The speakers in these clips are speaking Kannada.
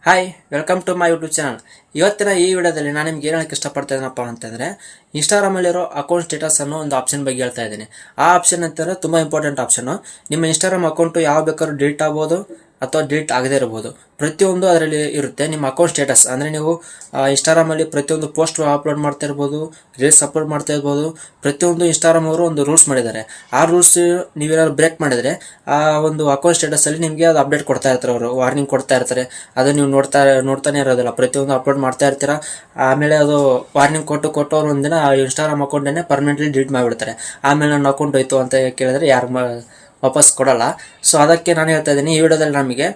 Hi welcome to my YouTube channel. ಇವತ್ತಿನ ಈ ವಿಡಿಯೋದಲ್ಲಿ ನಾನು ನಿಮ್ಗೆ ಏನು ಹೇಳಕ್ಕೆ ಇಷ್ಟಪಡ್ತಾ ಇದ್ದೀನಪ್ಪ ಅಂತಂದರೆ, ಇನ್ಸ್ಟಾಗ್ರಾಮಲ್ಲಿರೋ ಅಕೌಂಟ್ ಸ್ಟೇಟಸ್ ಅನ್ನೋ ಒಂದು ಆಪ್ಷನ್ ಬಗ್ಗೆ ಹೇಳ್ತಾ ಇದ್ದೀನಿ. ಆ ಆಪ್ಷನ್ ಅಂತಂದರೆ ತುಂಬ ಇಂಪಾರ್ಟೆಂಟ್ ಆಪ್ಷನು. ನಿಮ್ಮ ಇನ್ಸ್ಟಾಗ್ರಾಮ್ ಅಕೌಂಟು ಯಾವ ಬೇಕಾದ್ರೂ ಡಿಲೀಟ್ ಆಗ್ಬೋದು ಅಥವಾ ಡಿಲೀಟ್ ಆಗದೇ ಇರ್ಬೋದು. ಪ್ರತಿಯೊಂದು ಅದರಲ್ಲಿ ಇರುತ್ತೆ. ನಿಮ್ಮ ಅಕೌಂಟ್ ಸ್ಟೇಟಸ್ ಅಂದರೆ ನೀವು ಇನ್ಸ್ಟಾಗ್ರಾಮಲ್ಲಿ ಪ್ರತಿಯೊಂದು ಪೋಸ್ಟ್ ಅಪ್ಲೋಡ್ ಮಾಡ್ತಾ ಇರ್ಬೋದು, ರೀಲ್ಸ್ ಅಪ್ಲೋಡ್ ಮಾಡ್ತಾ ಇರ್ಬೋದು. ಪ್ರತಿಯೊಂದು ಇನ್ಸ್ಟಾಗ್ರಾಮ್ ಅವರು ಒಂದು ರೂಲ್ಸ್ ಮಾಡಿದ್ದಾರೆ. ಆ ರೂಲ್ಸ್ ನೀವೇನಾದ್ರು ಬ್ರೇಕ್ ಮಾಡಿದರೆ ಆ ಒಂದು ಅಕೌಂಟ್ ಸ್ಟೇಟಸಲ್ಲಿ ನಿಮಗೆ ಅದು ಅಪ್ಡೇಟ್ ಕೊಡ್ತಾ ಇರ್ತಾರೆ, ಅವರು ವಾರ್ನಿಂಗ್ ಕೊಡ್ತಾ ಇರ್ತಾರೆ. ಅದು ನೀವು ನೋಡ್ತಾನೆ ಇರೋದಿಲ್ಲ, ಪ್ರತಿಯೊಂದು ಅಪ್ಲೋಡ್ ಮಾಡ್ತಾ ಇರ್ತೀರಾ. ಆಮೇಲೆ ಅದು ವಾರ್ನಿಂಗ್ ಕೊಟ್ಟು ಅವ್ರು ಒಂದಿನ ಇನ್ಸ್ಟಾಗ್ರಾಮ್ ಅಕೌಂಟನ್ನೇ ಪರ್ಮನೆಂಟ್ಲಿ ಡಿಲೀಟ್ ಮಾಡಿಬಿಡ್ತಾರೆ. ಆಮೇಲೆ ನನ್ನ ಅಕೌಂಟ್ ಹೋಯ್ತು ಅಂತ ಕೇಳಿದ್ರೆ ಯಾರು ವಾಪಸ್ ಕೊಡಲ್ಲ. ಸೊ ಅದಕ್ಕೆ ನಾನು ಹೇಳ್ತಾ ಇದ್ದೀನಿ, ಈ ವಿಡಿಯೋದಲ್ಲಿ ನಮಗೆ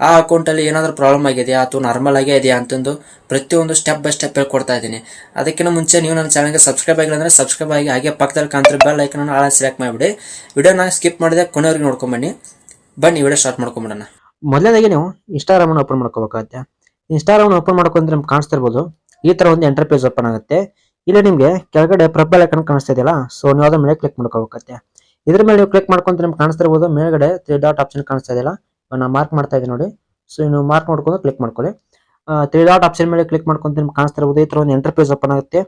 ಆ ಅಕೌಂಟಲ್ಲಿ ಏನಾದರೂ ಪ್ರಾಬ್ಲಮ್ ಆಗಿದೆಯಾ ಅಥವಾ ನಾರ್ಮಲ್ ಆಗೇ ಇದೆಯಾ ಅಂತಂದು ಪ್ರತಿಯೊಂದು ಸ್ಟೆಪ್ ಬೈ ಸ್ಟೆಪ್ ಹೇಳ್ಕೊಡ್ತಾ ಇದ್ದೀನಿ. ಅದಕ್ಕಿಂತ ಮುಂಚೆ ನೀವು ನನ್ನ ಚಾನಲ್ಗೆ ಸಬ್ಸ್ಕ್ರೈಬ್ ಆಗಿಲ್ಲ ಅಂದರೆ ಸಬ್ಸ್ಕ್ರೈಬ್ ಆಗಿ, ಹಾಗೆ ಪಕ್ಕದಲ್ಲಿ ಕಾಣ್ತಿರೋ ಬೆಲ್ ಐಕನ್ ಆಲ್ ಸೆಲೆಕ್ಟ್ ಮಾಡಿಬಿಡಿ. ವಿಡಿಯೋನ ಸ್ಕಿಪ್ ಮಾಡಿದೆ ಕೊನೆವರೆಗೆ ನೋಡ್ಕೊಂಬನ್ನಿ. ಬನ್ನಿ ವಿಡಿಯೋ ಸ್ಟಾರ್ಟ್ ಮಾಡ್ಕೊಂಬಿಡೋಣ. ಮೊದಲನೇದಾಗಿ ನೀವು ಇನ್ಸ್ಟಾಗ್ರಾಮನ್ನು ಓಪನ್ ಮಾಡ್ಕೋಬೇಕಾಗುತ್ತೆ. ಇನ್ಸ್ಟಾಗ್ರಾಮ್ ಓಪನ್ ಮಾಡ್ಕೊಂಡ್ರೆ ನಿಮ್ಗೆ ಕಾಣಿಸ್ತಿರ್ಬೋದು, ಈ ಥರ ಒಂದು ಎಂಟರ್ ಪೇಜ್ ಓಪನ್ ಆಗುತ್ತೆ. ಇಲ್ಲಿ ನಿಮಗೆ ಕೆಳಗಡೆ ಪ್ರೊಫೈಲ್ ಐಕನ್ ಕಾಣಿಸ್ತಾ ಇದೆಯಲ್ಲ, ಸೊ ನೀವು ಅದ್ರ ಮೇಲೆ ಕ್ಲಿಕ್ ಮಾಡ್ಕೋಬೇಕಾಗುತ್ತೆ. ಇದ್ರ ಮೇಲೆ ನೀವು ಕ್ಲಿಕ್ ಮಾಡ್ಕೊಂಡ್ರೆ ನಿಮ್ಗೆ ಕಾಣಿಸ್ತಿರ್ಬೋದು, ಮೇಲ್ಗಡೆ 3 ಡಾಟ್ ಆಪ್ಷನ್ ಕಾಣಿಸ್ತಾ ಇದೆಯಲ್ಲ, ನಾನು ಮಾರ್ಕ್ ಮಾಡ್ತಾ ಇದ್ದೀನಿ ನೋಡಿ. ಸೊ ನೀವು ಮಾರ್ಕ್ ಮಾಡ್ಕೊಂಡು ಕ್ಲಿಕ್ ಮಾಡ್ಕೊಳ್ಳಿ. 3 ಡಾಟ್ ಆಪ್ಷನ್ ಮೇಲೆ ಕ್ಲಿಕ್ ಮಾಡ್ಕೊಂತ ನಿಮ್ಗೆ ಕಾಣಿಸ್ತಿರ್ಬೋದು, ಈ ಥರ ಒಂದು ಎಂಟರ್ ಪೇಜ್ ಓಪನ್ ಆಗುತ್ತೆ.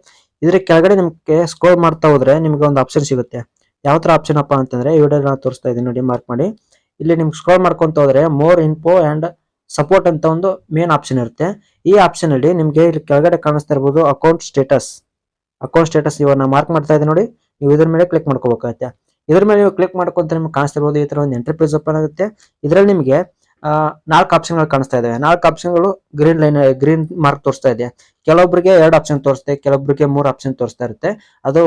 ಇದ್ರ ಕೆಳಗಡೆ ನಿಮಗೆ ಸ್ಕ್ರೋಲ್ ಮಾಡ್ತಾ ಹೋದ್ರೆ ನಿಮಗೆ ಒಂದು ಆಪ್ಷನ್ ಸಿಗುತ್ತೆ. ಯಾವ ಥರ ಆಪ್ಷನ್ ಅಪ್ಪ ಅಂತಂದ್ರೆ, ಈ ವಿಡಿಯೋ ನಾನು ತೋರಿಸ್ತಾ ಇದ್ದೀನಿ ನೋಡಿ, ಮಾರ್ಕ್ ಮಾಡಿ. ಇಲ್ಲಿ ನಿಮ್ಗೆ ಸ್ಕ್ರೋಲ್ ಮಾಡ್ಕೊಂತ ಹೋದ್ರೆ ಮೋರ್ ಇನ್ಫೋ ಅಂಡ್ ಸಪೋರ್ಟ್ ಅಂತ ಒಂದು ಮೇನ್ ಆಪ್ಷನ್ ಇರುತ್ತೆ. ಈ ಆಪ್ಷನ್ ಅಲ್ಲಿ ನಿಮಗೆ ಇಲ್ಲಿ ಕೆಳಗಡೆ ಕಾಣಿಸ್ತಾ ಇರ್ಬೋದು ಅಕೌಂಟ್ ಸ್ಟೇಟಸ್ ಇವನ್ನ ಮಾರ್ಕ್ ಮಾಡ್ತಾ ಇದೆ ನೋಡಿ. ನೀವು ಇದ್ರ ಮೇಲೆ ಕ್ಲಿಕ್ ಮಾಡ್ಕೋಬೇಕಾಗುತ್ತೆ. ಇದ್ರ ಮೇಲೆ ನೀವು ಕ್ಲಿಕ್ ಮಾಡ್ಕೊಂತ ನಿಮ್ಗೆ ಕಾಣಿಸ್ತಿರ್ಬೋದು, ಈ ತರ ಒಂದು ಎಂಟರ್ ಪೇಜ್ ಓಪನ್ ಆಗುತ್ತೆ. ಇದರಲ್ಲಿ ನಿಮಗೆ 4 ಆಪ್ಷನ್ಗಳು ಕಾಣಿಸ್ತಾ ಇದಾವೆ. 4 ಆಪ್ಷನ್ಗಳು ಗ್ರೀನ್ ಮಾರ್ಕ್ ತೋರಿಸ್ತಾ ಇದೆ. ಕೆಲವೊಬ್ಬರಿಗೆ 2 ಆಪ್ಷನ್ ತೋರಿಸುತ್ತೆ, ಕೆಲವೊಬ್ಬರಿಗೆ 3 ಆಪ್ಷನ್ ತೋರಿಸ್ತಾ ಇರುತ್ತೆ. ಅದು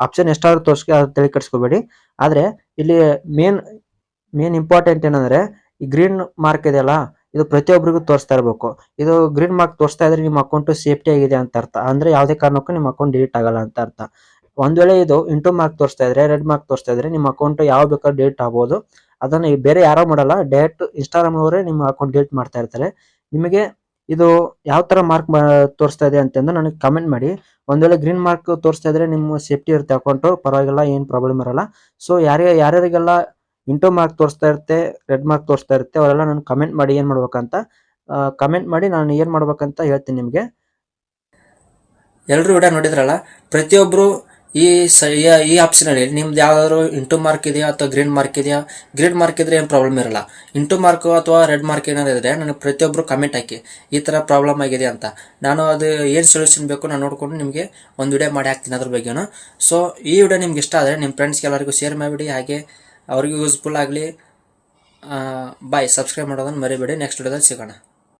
ಆಪ್ಷನ್ ಎಷ್ಟಾದ್ರೂ ತೋರಿಸ್ಕೆ ಅದು ತಲೆ ಕೆಡಿಸ್ಕೋಬೇಡಿ. ಆದ್ರೆ ಇಲ್ಲಿ ಮೇನ್ ಇಂಪಾರ್ಟೆಂಟ್ ಏನಂದ್ರೆ, ಈ ಗ್ರೀನ್ ಮಾರ್ಕ್ ಇದೆಯಲ್ಲ, ಇದು ಪ್ರತಿಯೊಬ್ಬರಿಗೂ ತೋರಿಸ್ತಾ ಇರಬೇಕು. ಇದು ಗ್ರೀನ್ ಮಾರ್ಕ್ ತೋರಿಸ್ತಾ ಇದ್ರೆ ನಿಮ್ಮ ಅಕೌಂಟ್ ಸೇಫ್ಟಿ ಆಗಿದೆ ಅಂತ ಅರ್ಥ. ಅಂದ್ರೆ ಯಾವುದೇ ಕಾರಣಕ್ಕೂ ನಿಮ್ಮ ಅಕೌಂಟ್ ಡಿಲೀಟ್ ಆಗಲ್ಲ ಅಂತ ಅರ್ಥ. ಒಂದ್ ವೇಳೆ ಇದು ಇಂಟು ಮಾರ್ಕ್ ತೋರಿಸ್ತಾ ಇದ್ರೆ, ರೆಡ್ ಮಾರ್ಕ್ ತೋರಿಸ್ತಾ ಇದ್ರೆ ನಿಮ್ಮ ಅಕೌಂಟ್ ಯಾವ ಬೇಕಾದ್ರೂ ಡಿಲೀಟ್ ಆಗ್ಬೋದು. ಅದನ್ನ ಬೇರೆ ಯಾರೋ ಮಾಡಲ್ಲ, ಡೈರೆಕ್ಟ್ ಇನ್ಸ್ಟಾಗ್ರಾಮ್ ಅವರೇ ನಿಮ್ಮ ಅಕೌಂಟ್ ಡಿಲೀಟ್ ಮಾಡ್ತಾ ಇರ್ತಾರೆ. ನಿಮಗೆ ಇದು ಯಾವ ತರ ಮಾರ್ಕ್ ತೋರಿಸ್ತಾ ಇದೆ ಅಂತಂದು ನನಗೆ ಕಮೆಂಟ್ ಮಾಡಿ. ಒಂದ್ ವೇಳೆ ಗ್ರೀನ್ ಮಾರ್ಕ್ ತೋರಿಸ್ತಾ ಇದ್ರೆ ನಿಮ್ಮ ಸೇಫ್ಟಿ ಇರುತ್ತೆ ಅಕೌಂಟ್, ಪರವಾಗಿಲ್ಲ, ಏನ್ ಪ್ರಾಬ್ಲಮ್ ಇರಲ್ಲ. ಸೊ ಯಾರ್ಯಾರಿಗೆಲ್ಲ ಇಂಟು ಮಾರ್ಕ್ ತೋರಿಸ್ತಾ ಇರುತ್ತೆ, ರೆಡ್ ಮಾರ್ಕ್ ತೋರಿಸ್ತಾ ಇರುತ್ತೆ, ಅವರೆಲ್ಲ ನಾನು ಕಮೆಂಟ್ ಮಾಡಿ ಏನ್ ಮಾಡ್ಬೇಕಂತ ಕಮೆಂಟ್ ಮಾಡಿ ನಾನು ಏನ್ ಮಾಡ್ಬೇಕಂತ ಹೇಳ್ತೀನಿ ನಿಮ್ಗೆ. ಎಲ್ಲರೂ ವಿಡಿಯೋ ನೋಡಿದ್ರಲ್ಲ, ಪ್ರತಿಯೊಬ್ಬರು ಈ ಆಪ್ಷನ್ ಅಲ್ಲಿ ನಿಮ್ದು ಯಾವ್ದಾದ್ರು ಇಂಟು ಮಾರ್ಕ್ ಇದೆಯಾ ಅಥವಾ ಗ್ರೀನ್ ಮಾರ್ಕ್ ಇದೆಯಾ. ಗ್ರೀನ್ ಮಾರ್ಕ್ ಇದ್ರೆ ಏನು ಪ್ರಾಬ್ಲಮ್ ಇರಲ್ಲ. ಇಂಟು ಮಾರ್ಕ್ ಅಥವಾ ರೆಡ್ ಮಾರ್ಕ್ ಏನಾದ್ರು ಇದ್ರೆ ನನಗೆ ಪ್ರತಿಯೊಬ್ಬರು ಕಮೆಂಟ್ ಹಾಕಿ, ಈ ತರ ಪ್ರಾಬ್ಲಮ್ ಆಗಿದೆ ಅಂತ. ನಾನು ಅದು ಏನು ಸೊಲ್ಯೂಷನ್ ಬೇಕು ನಾನು ನೋಡ್ಕೊಂಡು ನಿಮಗೆ ಒಂದು ವಿಡಿಯೋ ಮಾಡಿ ಹಾಕ್ತೀನಿ ಅದ್ರ ಬಗ್ಗೆನು. ಸೊ ಈ ವಿಡಿಯೋ ನಿಮ್ಗೆ ಇಷ್ಟ ಆದರೆ ನಿಮ್ಮ ಫ್ರೆಂಡ್ಸ್ಗೆ ಎಲ್ಲರಿಗೂ ಶೇರ್ ಮಾಡಿಬಿಡಿ, ಹಾಗೆ ಅವ್ರಿಗೂ ಯೂಸ್ಫುಲ್ ಆಗಲಿ. ಬಾಯ್. ಸಬ್ಸ್ಕ್ರೈಬ್ ಮಾಡೋದನ್ನು ಮರಿಬೇಡಿ. ನೆಕ್ಸ್ಟ್ ವಿಡಿಯೋದಲ್ಲಿ ಸಿಗೋಣ.